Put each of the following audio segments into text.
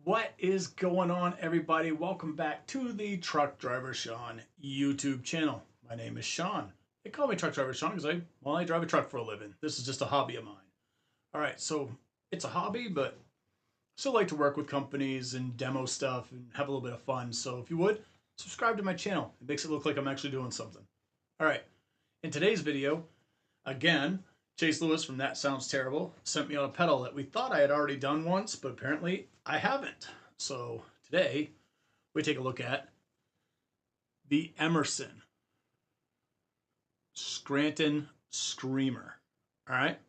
What is going on, everybody? Welcome back to the Truck Driver Sean YouTube channel. My name is Sean. They call me Truck Driver Sean because I drive a truck for a living. This is just a hobby of mine. All right, so it's a hobby, but I still like to work with companies and demo stuff and have a little bit of fun. So if you would, subscribe to my channel. It makes it look like I'm actually doing something. All right, in today's video, again, Chase Lewis from That Sounds Terrible sent me on a pedal that we thought I had already done once, but apparently I haven't. So today we take a look at the Emerson Scranton Screamer. All right.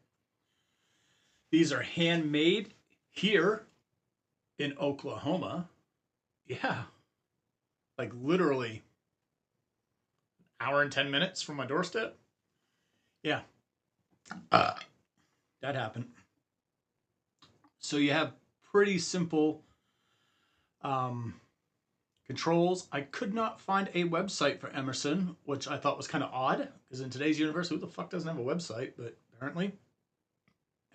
These are handmade here in Oklahoma. Yeah. Like literally an hour and 10 minutes from my doorstep. Yeah. That happened. So you have pretty simple controls. I could not find a website for Emerson, which I thought was kind of odd, because in today's universe, who the fuck doesn't have a website? But apparently,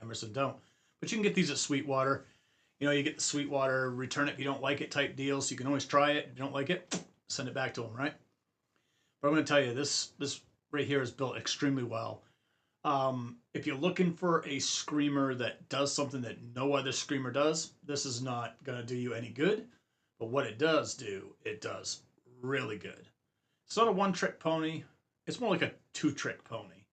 Emerson don't. But you can get these at Sweetwater. You know, you get the Sweetwater, return it if you don't like it type deal, so you can always try it. If you don't like it, send it back to them, right? But I'm going to tell you, this right here is built extremely well. If you're looking for a screamer that does something that no other screamer does, this is not going to do you any good. But what it does do, it does really good. It's not a one-trick pony. It's more like a two-trick pony.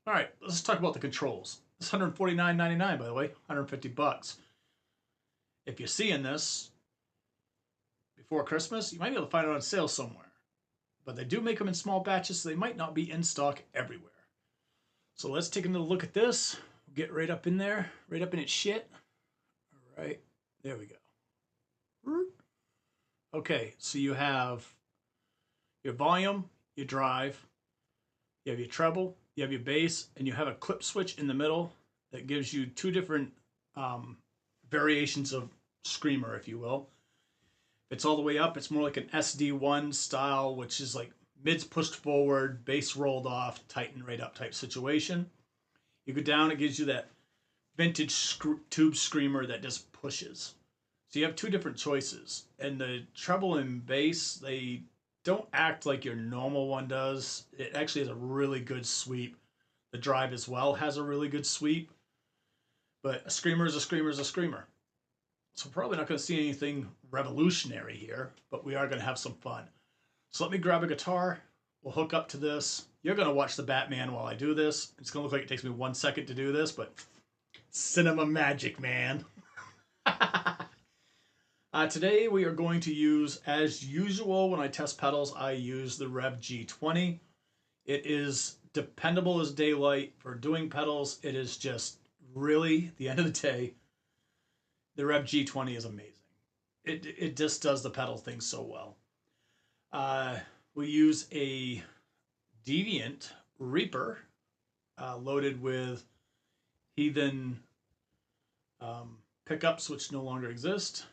All right, let's talk about the controls. It's $149.99, by the way, 150 bucks. If you're seeing this before Christmas, you might be able to find it on sale somewhere. But they do make them in small batches, so they might not be in stock everywhere. So let's take another look at this. We'll get right up in there, right up in its shit. All right, there we go. Okay, so you have your volume, your drive, you have your treble, you have your bass, and you have a clip switch in the middle that gives you two different variations of screamer, if you will. If it's all the way up, it's more like an SD1 style, which is like mids pushed forward, bass rolled off, tighten right up type situation. You go down, it gives you that vintage tube screamer that just pushes. So you have two different choices. And the treble and bass, they don't act like your normal one does. It actually has a really good sweep. The drive as well has a really good sweep. But a screamer is a screamer is a screamer. So we're probably not going to see anything revolutionary here, but we are going to have some fun. So let me grab a guitar. We'll hook up to this. You're going to watch the Batman while I do this. It's going to look like it takes me 1 second to do this, but cinema magic, man. Today we are going to use, as usual, when I test pedals, I use the Rev G20. It is dependable as daylight for doing pedals. It is just really, at the end of the day, the Rev G20 is amazing. It just does the pedal thing so well. We use a Deviant Reaper loaded with Heathen pickups, which no longer exist,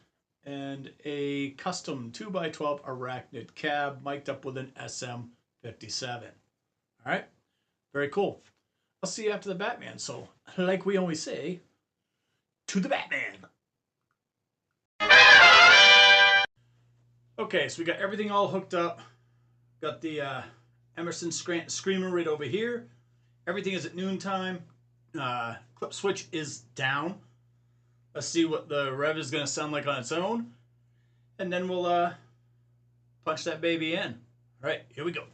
and a custom 2x12 Arachnid cab mic'd up with an SM57. All right, very cool. I'll see you after the Batman. So, like we always say, to the Batman. Okay, so we got everything all hooked up. Got the Emerson Scranton Screamer right over here. Everything is at noontime. Clip switch is down. Let's see what the rev is going to sound like on its own. And then we'll punch that baby in. All right, here we go.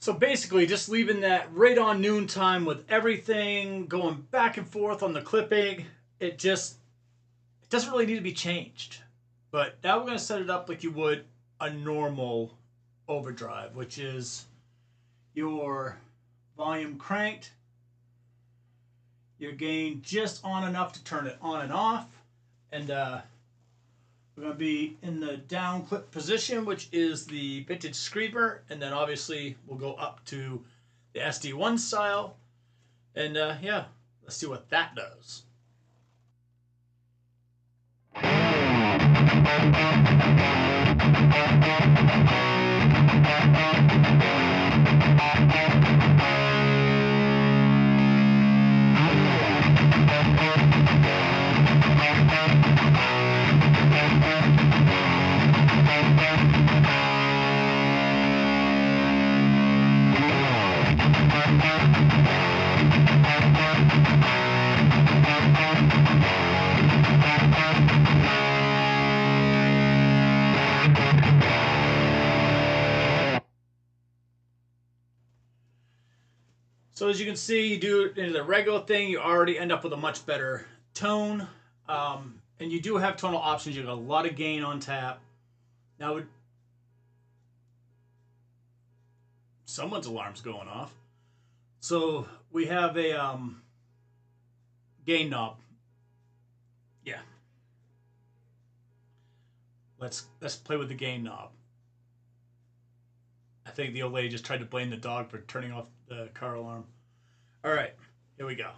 So basically, just leaving that right on noon time with everything going back and forth on the clipping. It doesn't really need to be changed. But now we're going to set it up like you would a normal overdrive, which is your volume cranked, your gain just on enough to turn it on and off, and we're going to be in the down clip position, which is the vintage Screamer, and then obviously we'll go up to the SD1 style, and yeah, let's see what that does. So as you can see, you do it into the regular thing, you already end up with a much better tone. And you do have tonal options. You got a lot of gain on tap. Now, someone's alarm's going off. So we have a gain knob. Yeah. Let's play with the gain knob. I think the old lady just tried to blame the dog for turning off the car alarm. All right, here we go.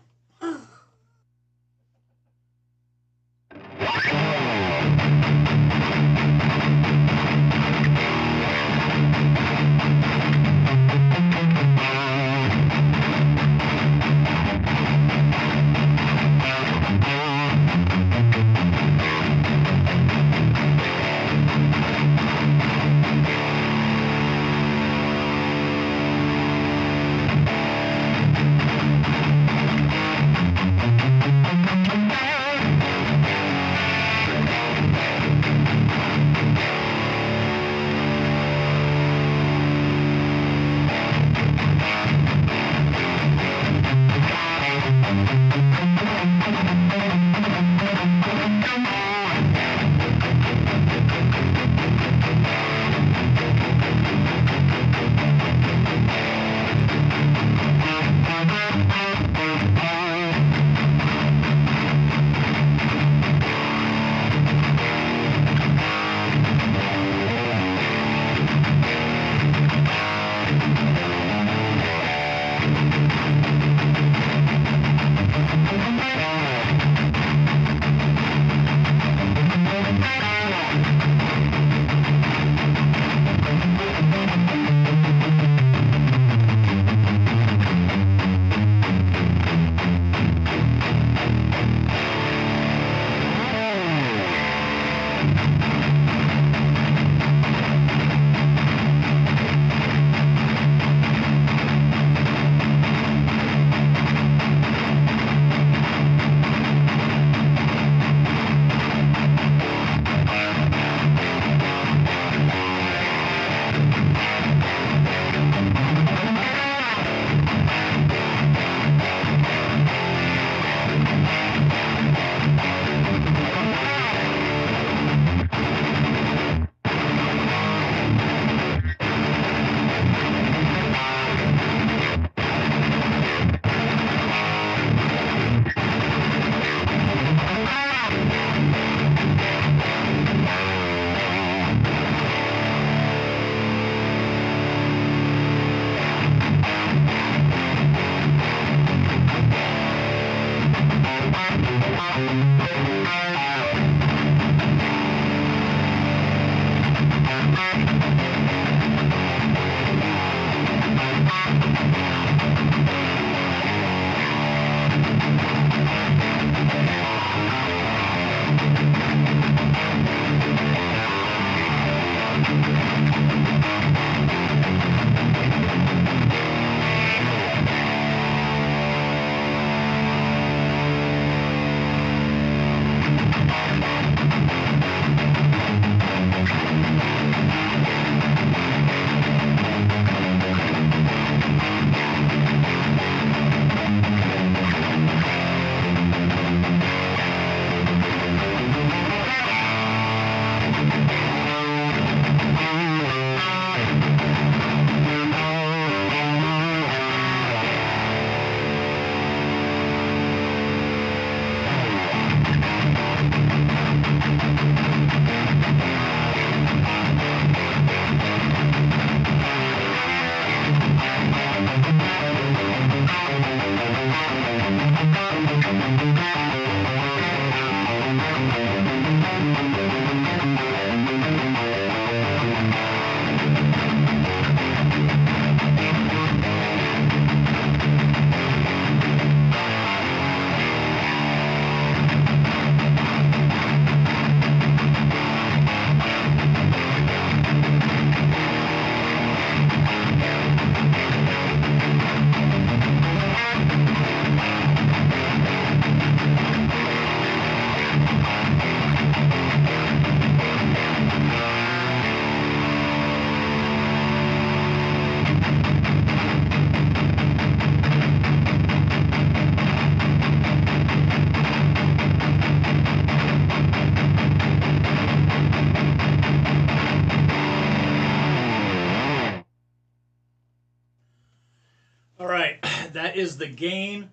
is the gain.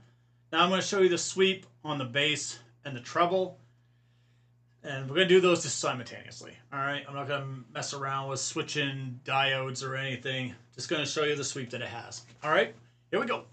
Now I'm going to show you the sweep on the bass and the treble. And we're going to do those just simultaneously. All right, I'm not going to mess around with switching diodes or anything. Just going to show you the sweep that it has. All right, here we go.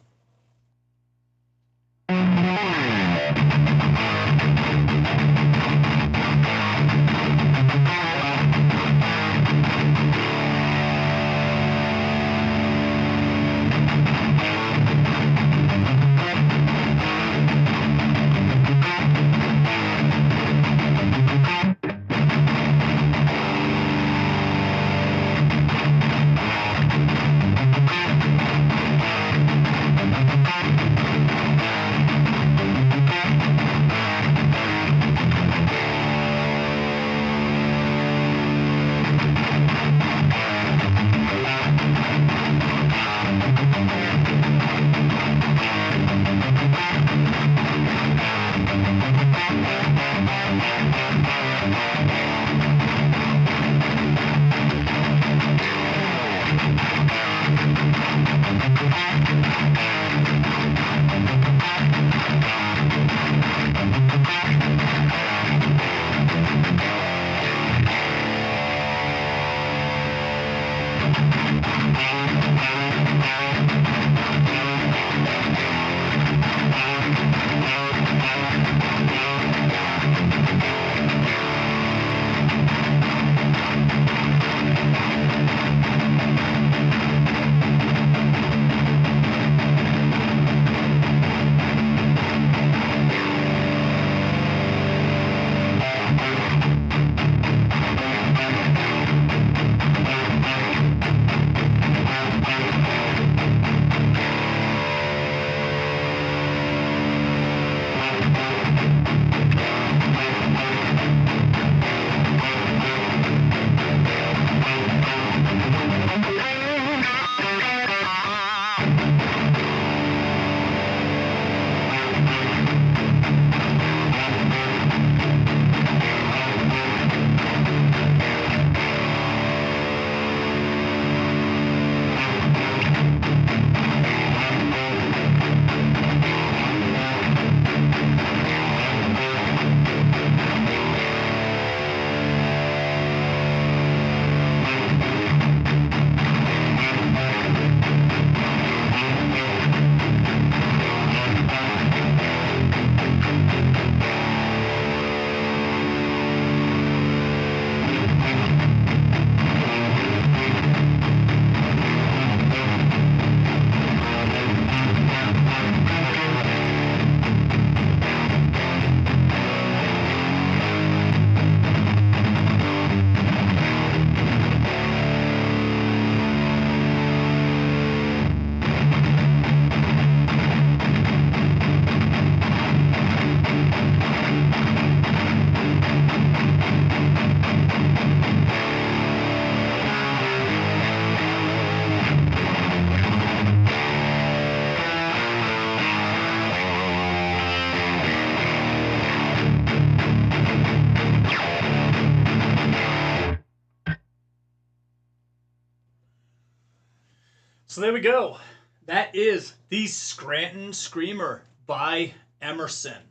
So there we go. That is the Scranton Screamer by Emerson.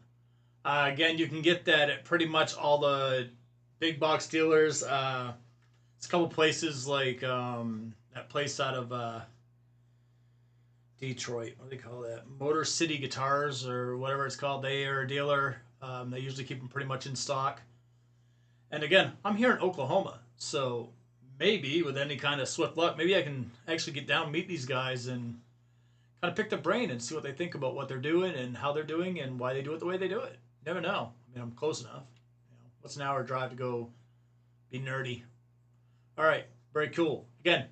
Again, you can get that at pretty much all the big box dealers. It's a couple places like that place out of Detroit. What do they call that? Motor City Guitars or whatever it's called. They are a dealer. They usually keep them pretty much in stock. And again, I'm here in Oklahoma, so maybe with any kind of swift luck, maybe I can actually get down, meet these guys, and kind of pick their brain and see what they think about what they're doing and how they're doing and why they do it the way they do it. Never know. I mean, I'm close enough. You know, what's an hour drive to go be nerdy? All right, very cool. Again,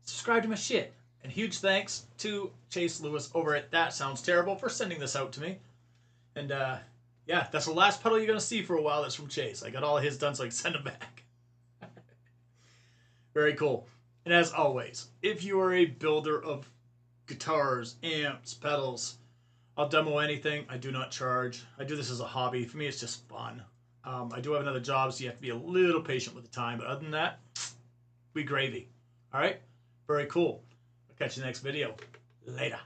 subscribe to my shit. And huge thanks to Chase Lewis over at That Sounds Terrible for sending this out to me. And yeah, that's the last pedal you're going to see for a while that's from Chase. I got all of his done so I can send them back. Very cool. And as always, if you are a builder of guitars, amps, pedals, I'll demo anything. I do not charge. I do this as a hobby. For me, it's just fun. I do have another job, so you have to be a little patient with the time. But other than that, we gravy. All right? Very cool. I'll catch you in the next video. Later.